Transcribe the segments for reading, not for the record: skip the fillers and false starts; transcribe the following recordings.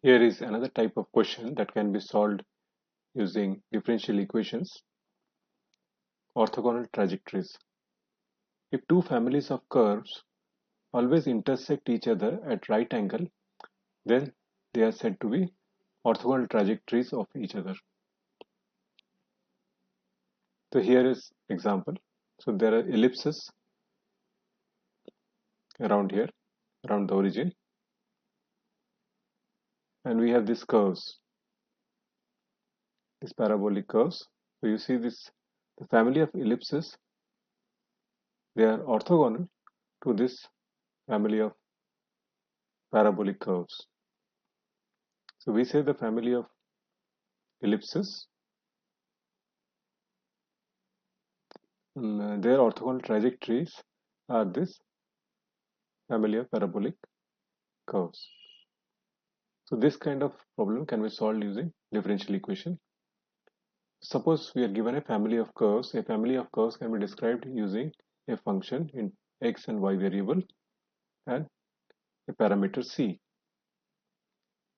Here is another type of question that can be solved using differential equations, orthogonal trajectories. If two families of curves always intersect each other at right angle, then they are said to be orthogonal trajectories of each other. So here is example. So there are ellipses around here, around the origin, and we have these curves, these parabolic curves. So you see this, the family of ellipses, they are orthogonal to this family of parabolic curves. So we say the family of ellipses, their orthogonal trajectories are this family of parabolic curves. So this kind of problem can be solved using differential equation. Suppose we are given a family of curves. A family of curves can be described using a function in x and y variable and a parameter c.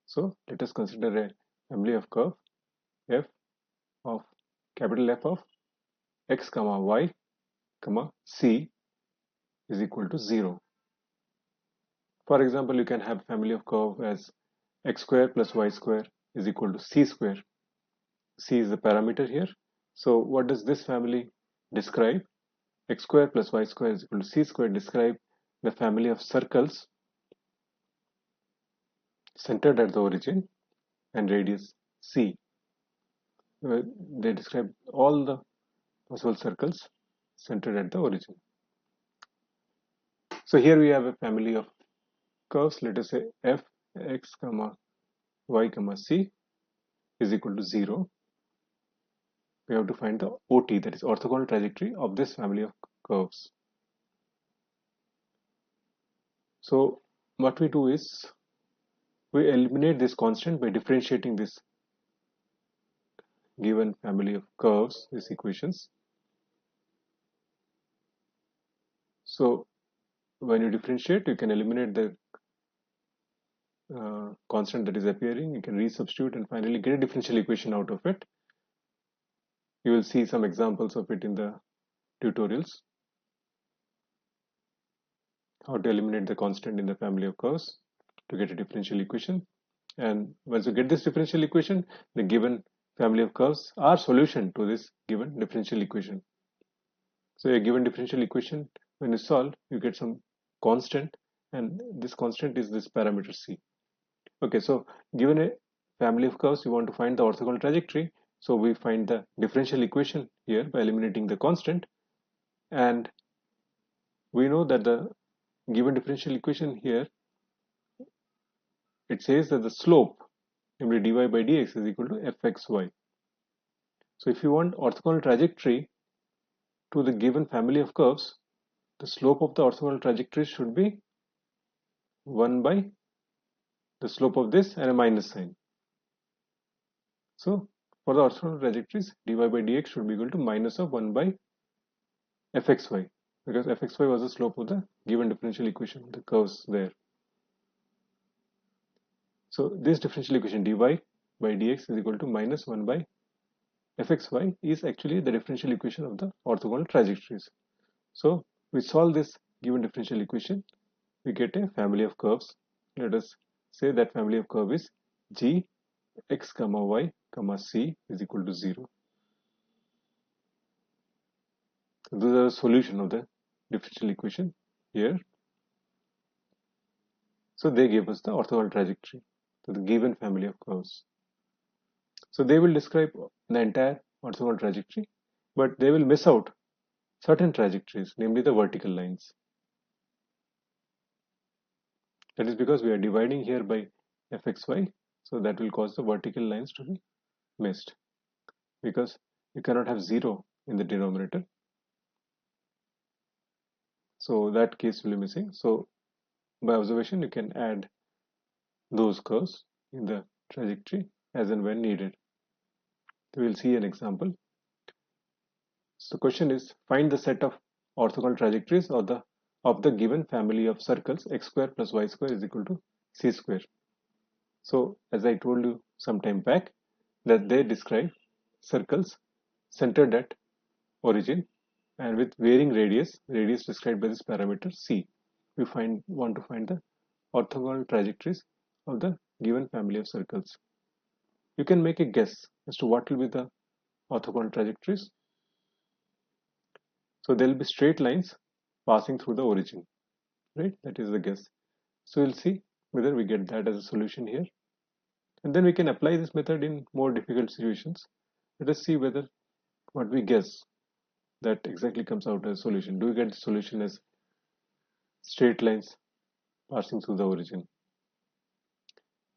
So let us consider a family of curve f of capital F of x comma y comma c is equal to 0. For example, you can have family of curve as x square plus y square is equal to c square. C is the parameter here. So what does this family describe? X square plus y square is equal to c square describe the family of circles centered at the origin and radius c. They describe all the possible circles centered at the origin. So here we have a family of curves. Let us say f x comma y comma c is equal to 0. We have to find the OT, that is orthogonal trajectory of this family of curves. So what we do is we eliminate this constant by differentiating this given family of curves, these equations. So when you differentiate, you can eliminate the constant that is appearing. You can resubstitute and finally get a differential equation out of it. You will see some examples of it in the tutorials. How to eliminate the constant in the family of curves to get a differential equation. And once you get this differential equation, the given family of curves are solution to this given differential equation. So a given differential equation, when you solve, you get some constant, and this constant is this parameter c. Okay, so given a family of curves, you want to find the orthogonal trajectory. So we find the differential equation here by eliminating the constant, and we know that the given differential equation here, it says that the slope, namely dy by dx, is equal to fxy. So if you want orthogonal trajectory to the given family of curves, the slope of the orthogonal trajectory should be 1 by the slope of this and a minus sign. So for the orthogonal trajectories, dy by dx should be equal to minus of 1 by fxy, because fxy was the slope of the given differential equation, the curves there. So this differential equation dy by dx is equal to minus 1 by fxy is actually the differential equation of the orthogonal trajectories. So we solve this given differential equation, we get a family of curves. Let us say that family of curve is g x comma y comma c is equal to 0. So this is the solution of the differential equation here. So they give us the orthogonal trajectory to the given family of curves. So they will describe the entire orthogonal trajectory, but they will miss out certain trajectories, namely the vertical lines. That is because we are dividing here by fxy, so that will cause the vertical lines to be missed, because you cannot have 0 in the denominator. So that case will be missing. So by observation, you can add those curves in the trajectory as and when needed. So we'll see an example. So the question is, find the set of orthogonal trajectories of the given family of circles x square plus y square is equal to c square. So as I told you some time back, that they describe circles centered at origin and with varying radius described by this parameter c. We want to find the orthogonal trajectories of the given family of circles. You can make a guess as to what will be the orthogonal trajectories. So there will be straight lines passing through the origin, right? That is the guess. So we'll see whether we get that as a solution here. And then we can apply this method in more difficult situations. Let us see whether what we guess that exactly comes out as a solution. Do we get the solution as straight lines passing through the origin?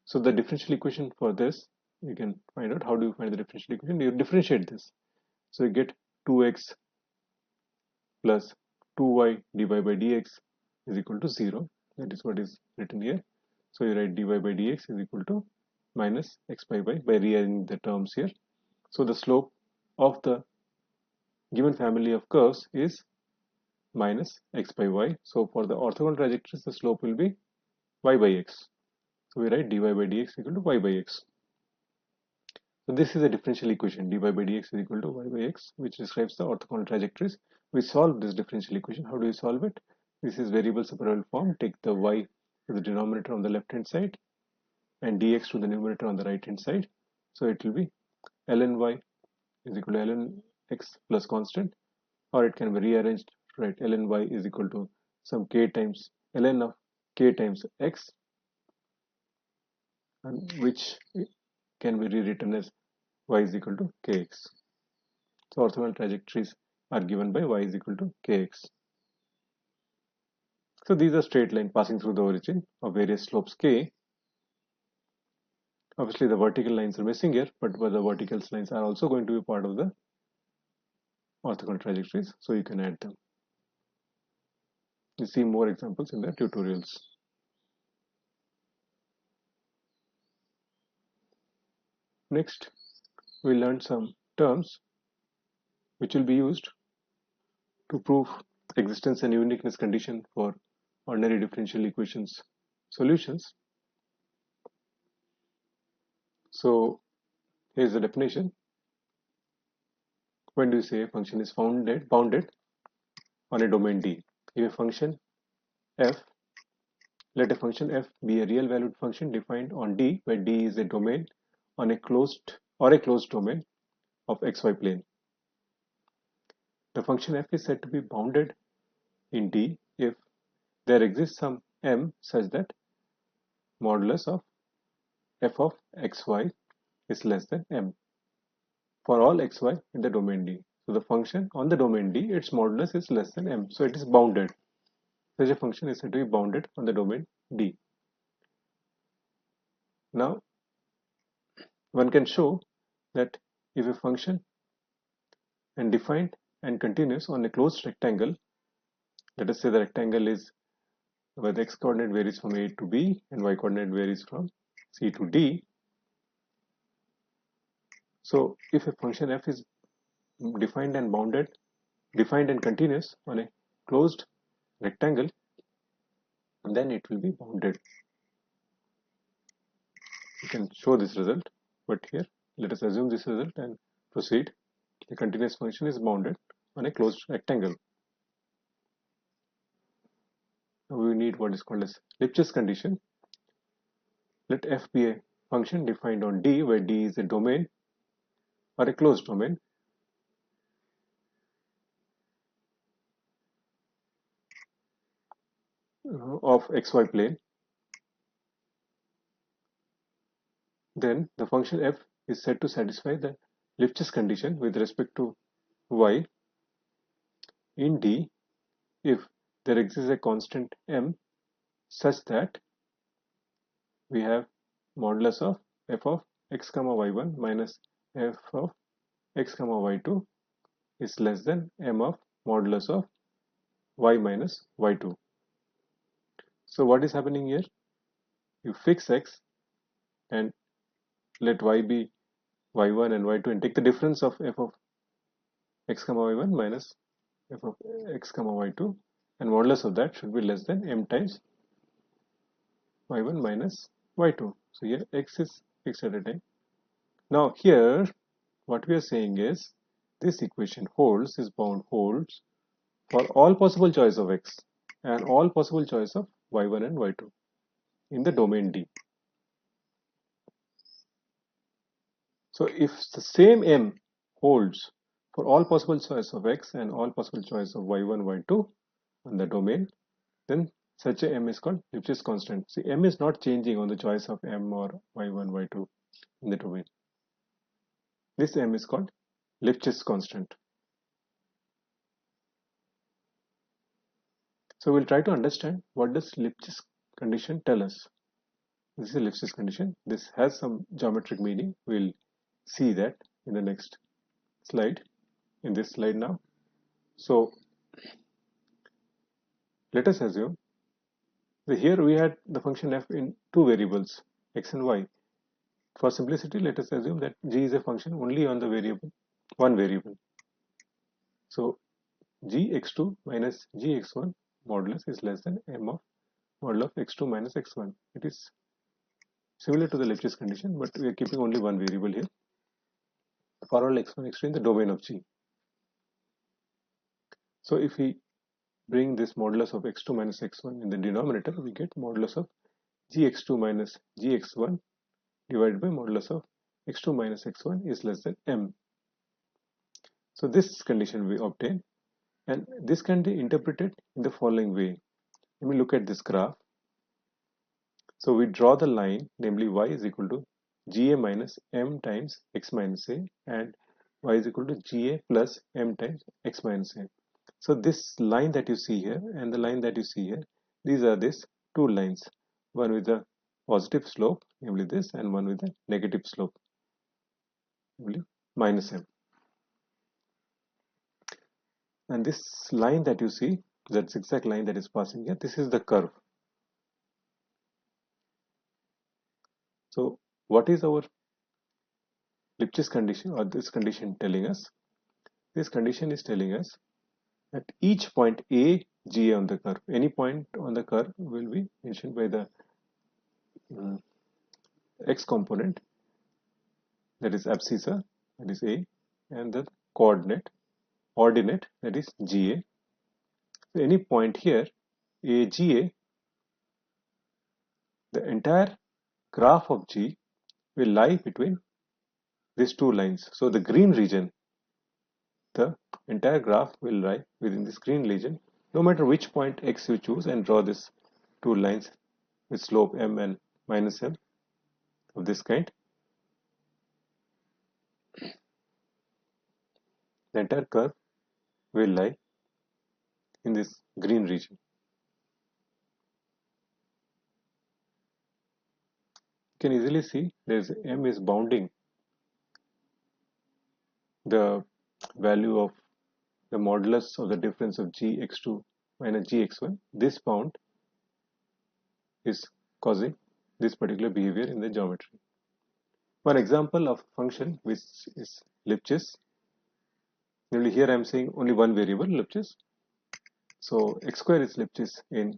So the differential equation for this, you can find out how do you find the differential equation. You differentiate this. So you get 2x plus 2y dy by dx is equal to 0. That is what is written here. So you write dy by dx is equal to minus x by y by rearranging the terms here. So the slope of the given family of curves is minus x by y. So for the orthogonal trajectories, the slope will be y by x. So we write dy by dx equal to y by x. So this is a differential equation, dy by dx is equal to y by x, which describes the orthogonal trajectories. We solve this differential equation. How do we solve it? This is variable separable form. Take the y to the denominator on the left hand side and dx to the numerator on the right hand side. So it will be ln y is equal to ln x plus constant, or it can be rearranged, right? Ln y is equal to some k times ln of k times x, and which can be rewritten as y is equal to kx. So orthogonal trajectories are given by y is equal to kx. So these are straight lines passing through the origin of various slopes k. Obviously the vertical lines are missing here, but the vertical lines are also going to be part of the orthogonal trajectories, so you can add them. You see more examples in the tutorials. Next, we learned some terms which will be used to prove existence and uniqueness condition for ordinary differential equations solutions. So here's the definition. When do you say a function is bounded on a domain D? If a function f, let a function f be a real valued function defined on D, where D is a domain on a closed domain of xy plane. The function f is said to be bounded in D if there exists some m such that modulus of f of xy is less than m for all xy in the domain D. So the function on the domain D, its modulus is less than m, so it is bounded. Such a function is said to be bounded on the domain D. Now, one can show that if a function and defined and continuous on a closed rectangle, let us say the rectangle is where the x coordinate varies from A to B and y coordinate varies from C to D. So if a function f is defined and continuous on a closed rectangle, then it will be bounded. You can show this result, but here let us assume this result and proceed. The continuous function is bounded on a closed rectangle. Now we need what is called as Lipschitz condition. Let f be a function defined on D, where D is a domain or a closed domain of xy plane. Then the function f is said to satisfy the Lipschitz condition with respect to y in D if there exists a constant m such that we have modulus of f of x comma y1 minus f of x comma y2 is less than m of modulus of y minus y2. So what is happening here? You fix x and let y be y1 and y2 and take the difference of f of x comma y1 minus f of x comma y2, and modulus of that should be less than m times y1 minus y2. So here x is fixed at a time. Now here what we are saying is this equation holds, this bound holds for all possible choice of x and all possible choice of y1 and y2 in the domain D. So if the same m holds for all possible choice of x and all possible choice of y1, y2 on the domain, then such a m is called Lipschitz constant. See, m is not changing on the choice of m or y1, y2 in the domain. This m is called Lipschitz constant. So we'll try to understand what does Lipschitz condition tell us. This is a Lipschitz condition. This has some geometric meaning. We'll see that in the next slide, in this slide now. So let us assume that here we had the function f in two variables, x and y. For simplicity, let us assume that g is a function only on the variable, one variable. So gx2 minus gx1 modulus is less than m of modulus of x2 minus x1. It is similar to the Lipschitz condition, but we are keeping only one variable here for all x1, x2 in the domain of G. So if we bring this modulus of x2 minus x1 in the denominator, we get modulus of gx2 minus gx1 divided by modulus of x2 minus x1 is less than m. So this condition we obtain, and this can be interpreted in the following way. Let me look at this graph. So we draw the line, namely y is equal to ga minus m times x minus a, and y is equal to ga plus m times x minus a. So this line that you see here and the line that you see here, these are these two lines, one with a positive slope, namely this, and one with a negative slope, namely minus m. And this line that you see, that zigzag line that is passing here, this is the curve. So what is our Lipschitz condition, or this condition telling us? This condition is telling us at each point A, G on the curve, any point on the curve will be mentioned by the x component, that is abscissa, that is A, and the ordinate that is GA. So any point here, AGA, the entire graph of G will lie between these two lines. So the green region, the entire graph will lie within this green region, no matter which point x you choose and draw this two lines with slope m and minus m of this kind. The entire curve will lie in this green region. You can easily see there's m is bounding the value of the modulus of the difference of gx2 minus gx1. This bound is causing this particular behavior in the geometry. One example of function which is Lipschitz, namely here I am saying only one variable Lipschitz. So x square is Lipschitz in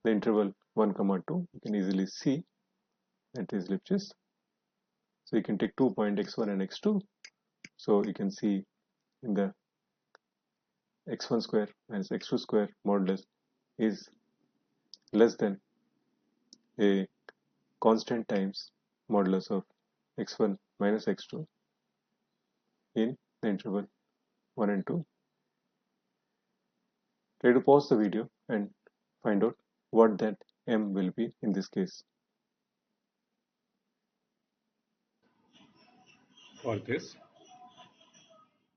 the interval 1, 2. You can easily see that is Lipschitz. So you can take 2 point x1 and x2. So you can see in the x1 square minus x2 square modulus is less than a constant times modulus of x1 minus x2 in the interval 1 and 2. Try to pause the video and find out what that m will be in this case. For this,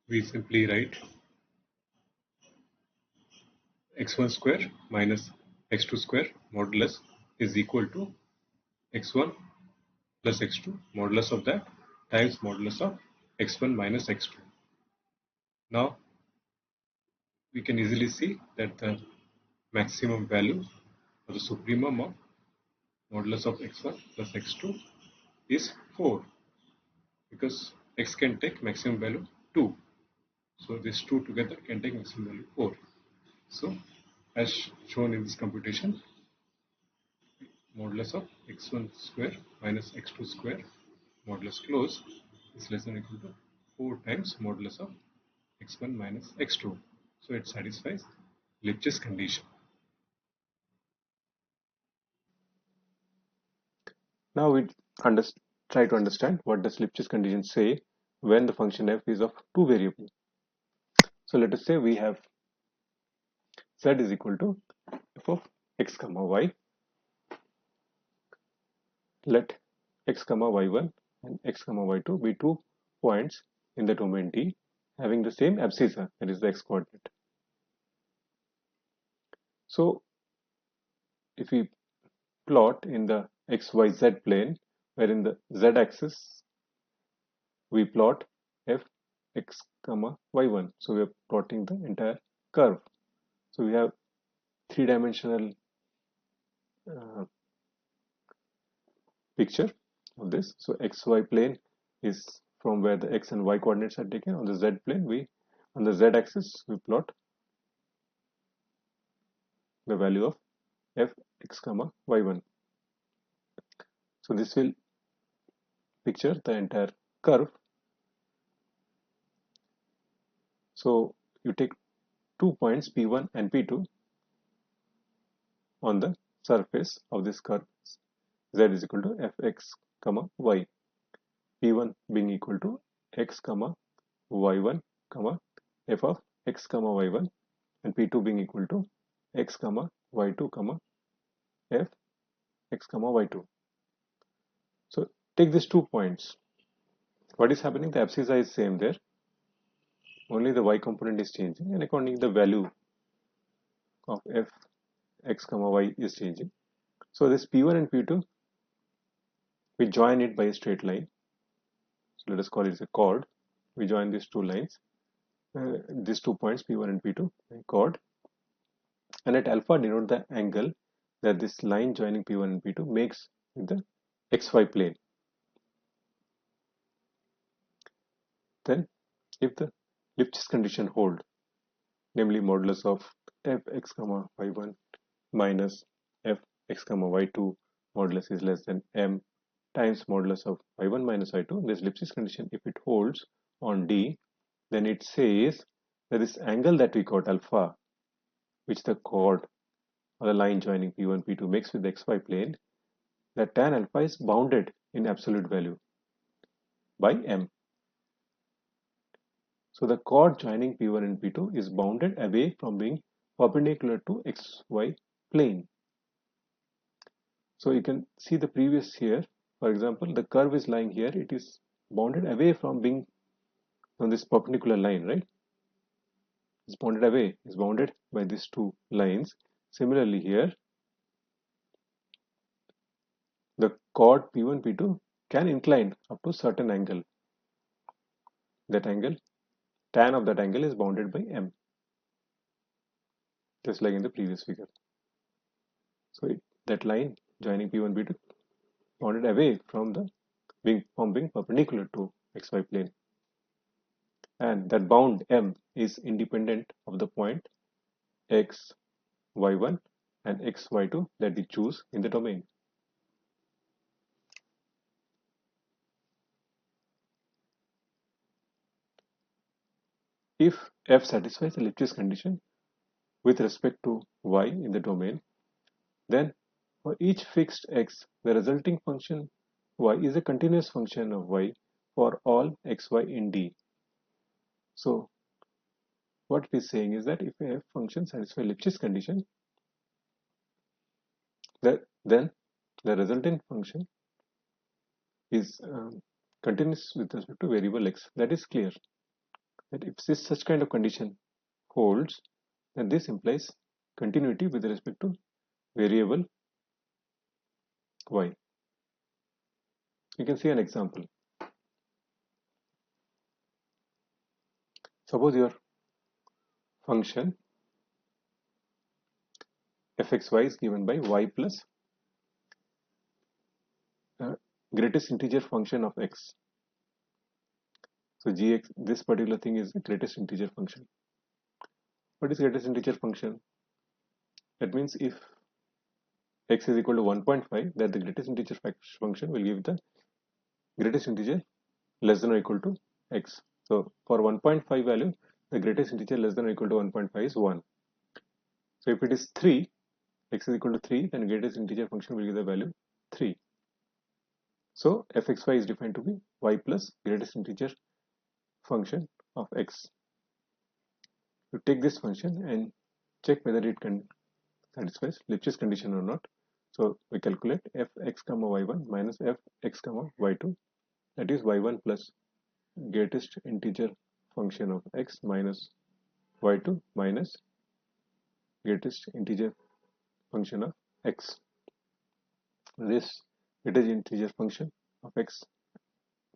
we simply write x1 square minus x2 square modulus is equal to x1 plus x2 modulus of that times modulus of x1 minus x2. Now we can easily see that the maximum value or the supremum of modulus of x1 plus x2 is 4, because x can take maximum value 2. So these two together can take maximum value 4. So as shown in this computation, modulus of x1 square minus x2 square modulus close is less than or equal to 4 times modulus of x1 minus x2. So it satisfies Lipschitz condition. Now we try to understand what does Lipschitz condition say when the function f is of two variable. So let us say we have z is equal to f of x comma y. Let x comma y1 and x comma y2 be 2 points in the domain D having the same abscissa, that is the x coordinate. So if we plot in the xyz plane, where in the z axis we plot f x comma y1, so we are plotting the entire curve. So we have three-dimensional picture of this. So xy plane is from where the x and y coordinates are taken. On the z plane, on the z axis we plot the value of f x comma y1. So this will picture the entire curve. So you take 2 points p1 and p2 on the surface of this curve. Z is equal to fx comma y, p1 being equal to x comma y1 comma f of x comma y1, and p2 being equal to x comma y2 comma f x comma y2. So take these 2 points. What is happening? The abscissa is same there, only the y component is changing, and accordingly the value of f x comma y is changing. So this p1 and p2, we join it by a straight line. So let us call it a chord. We join these two lines, these 2 points p1 and p2 by chord, and at alpha denote the angle that this line joining p1 and p2 makes with the xy plane. Then if the Lipschitz condition hold, namely modulus of f x comma y1 minus f x comma y2 modulus is less than m times modulus of y1 minus y2, this Lipschitz condition, if it holds on D, then it says that this angle that we got alpha, which the chord or the line joining p1 p2 makes with the xy plane, that tan alpha is bounded in absolute value by m. So the chord joining p1 and p2 is bounded away from being perpendicular to xy plane. So you can see the previous here. For example, the curve is lying here. It is bounded away from being on this perpendicular line, right? It's bounded away. It's bounded by these two lines. Similarly here, the chord p1 p2 can incline up to certain angle. That angle, tan of that angle is bounded by m, just like in the previous figure. So that line joining p1 p2 bounded away from being perpendicular to xy plane, and that bound m is independent of the point x y1 and x y2 that we choose in the domain. If f satisfies the Lipschitz condition with respect to y in the domain, then for each fixed x, the resulting function y is a continuous function of y for all xy in D. So what it is saying is that if a f function satisfies Lipschitz condition, then the resultant function is continuous with respect to variable x. That is clear. That if such kind of condition holds, then this implies continuity with respect to variable y. You can see an example. Suppose your function fxy is given by y plus greatest integer function of x. So gx, this particular thing is the greatest integer function. What is greatest integer function? That means if x is equal to 1.5, that the greatest integer function will give the greatest integer less than or equal to x. So for 1.5 value, the greatest integer less than or equal to 1.5 is 1. So if it is 3, x is equal to 3, then greatest integer function will give the value 3. So fxy is defined to be y plus greatest integer function of x. You take this function and check whether it can satisfies Lipschitz condition or not. So we calculate fx comma y1 minus fx comma y2, that is y1 plus greatest integer function of x minus y2 minus greatest integer function of x. This greatest integer function of x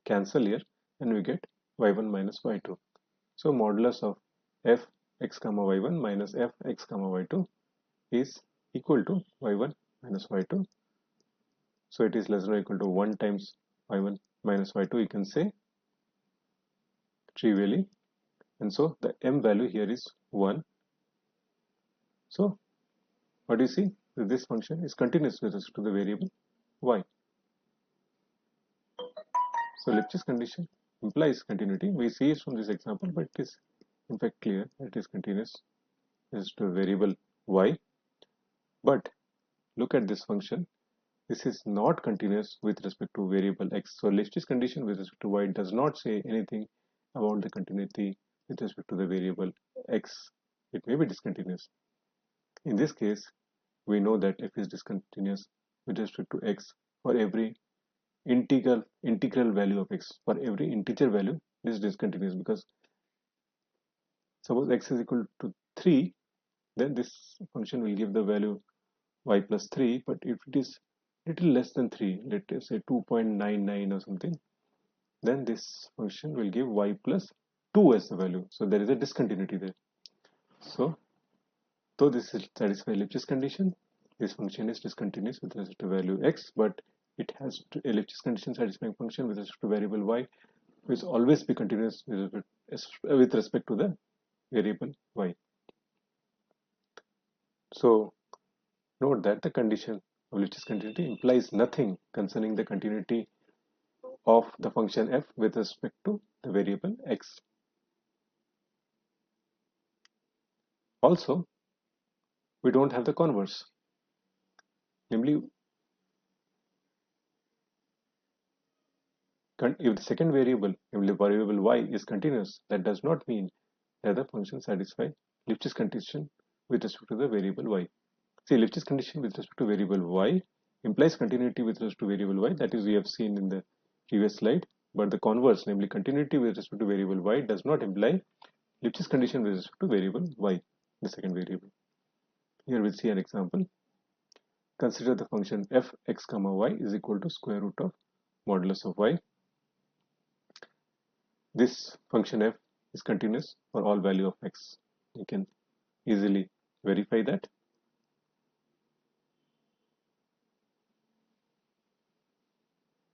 cancel here and we get y1 minus y2. So modulus of fx comma y1 minus fx comma y2 is equal to y1 minus y2. So it is less than or equal to 1 times y1 minus y2, you can say, trivially. And so the m value here is 1. So what do you see? This function is continuous with respect to the variable y. So Lipschitz condition implies continuity. We see it from this example, but it is in fact clear that it is continuous with respect to a variable y. But look at this function. This is not continuous with respect to variable x. So Lipschitz condition with respect to y does not say anything about the continuity with respect to the variable x. It may be discontinuous. In this case, we know that f is discontinuous with respect to x for every integral value of x. For every integer value, this is discontinuous, because suppose x is equal to 3, then this function will give the value y plus 3, but if it is little less than 3, let us say 2.99 or something, then this function will give y plus 2 as the value. So there is a discontinuity there. So though this is satisfy Lipschitz condition, this function is discontinuous with respect to value x, but it has to, a Lipschitz condition satisfying function with respect to variable y will always be continuous with respect to the variable y. So note that the condition of Lipschitz continuity implies nothing concerning the continuity of the function f with respect to the variable x. Also, we don't have the converse. Namely, if the second variable, namely variable y, is continuous, that does not mean that the function satisfies Lipschitz condition with respect to the variable y. See, Lipschitz condition with respect to variable y implies continuity with respect to variable y, that is we have seen in the previous slide, but the converse, namely continuity with respect to variable y, does not imply Lipschitz condition with respect to variable y, the second variable. Here we see an example. Consider the function fx comma y is equal to square root of modulus of y. This function f is continuous for all value of x. You can easily verify that.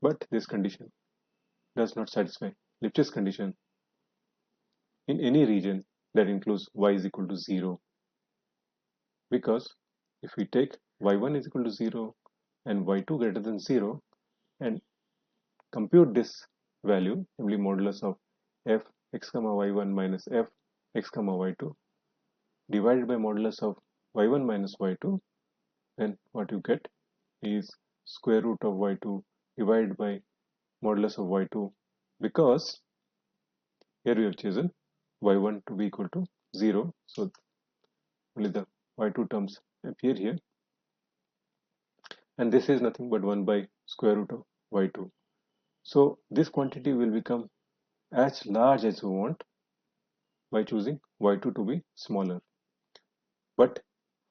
But this condition does not satisfy Lipschitz condition in any region that includes y is equal to 0. Because if we take y1 is equal to 0 and y2 greater than 0 and compute this value, namely modulus of f x comma y1 minus f x comma y2 divided by modulus of y1 minus y2, then what you get is square root of y2 divided by modulus of y2, because here we have chosen y1 to be equal to 0, so only the y2 terms appear here, and this is nothing but 1 by square root of y2. So this quantity will become as large as you want by choosing y2 to be smaller. But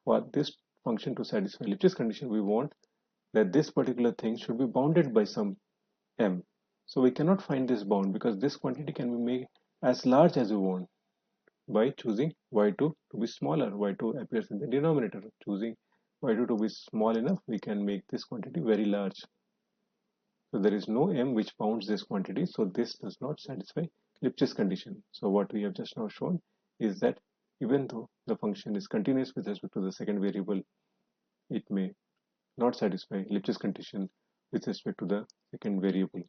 for this function to satisfy Lipschitz condition, we want that this particular thing should be bounded by some m. So we cannot find this bound, because this quantity can be made as large as you want by choosing y2 to be smaller. y2 appears in the denominator. Choosing y2 to be small enough, we can make this quantity very large. So there is no m which bounds this quantity, so this does not satisfy Lipschitz condition. So what we have just now shown is that even though the function is continuous with respect to the second variable, it may not satisfy Lipschitz condition with respect to the second variable.